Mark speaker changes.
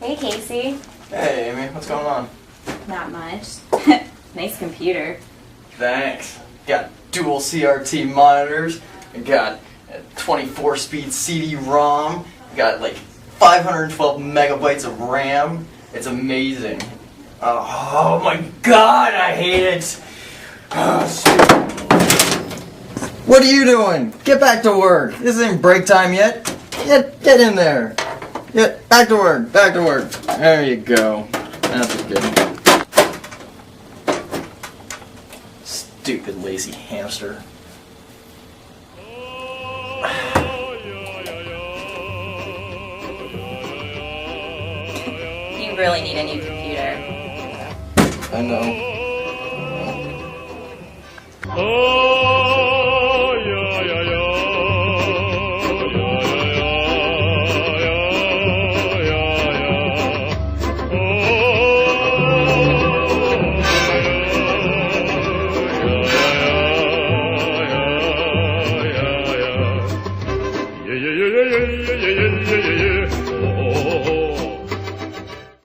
Speaker 1: Hey, Casey.
Speaker 2: Hey, Amy, what's going on?
Speaker 1: Not much. Nice computer.
Speaker 2: Thanks. Got dual CRT monitors. I got a 24-speed CD-ROM. Got like 512 megabytes of RAM. It's amazing. Oh my god, I hate it. Oh, shit. What are you doing? Get back to work. This isn't break time yet. Get in there. Get back to work. Back to work. There you go. That's good. Stupid lazy hamster.
Speaker 1: You really need a new computer.
Speaker 2: I know.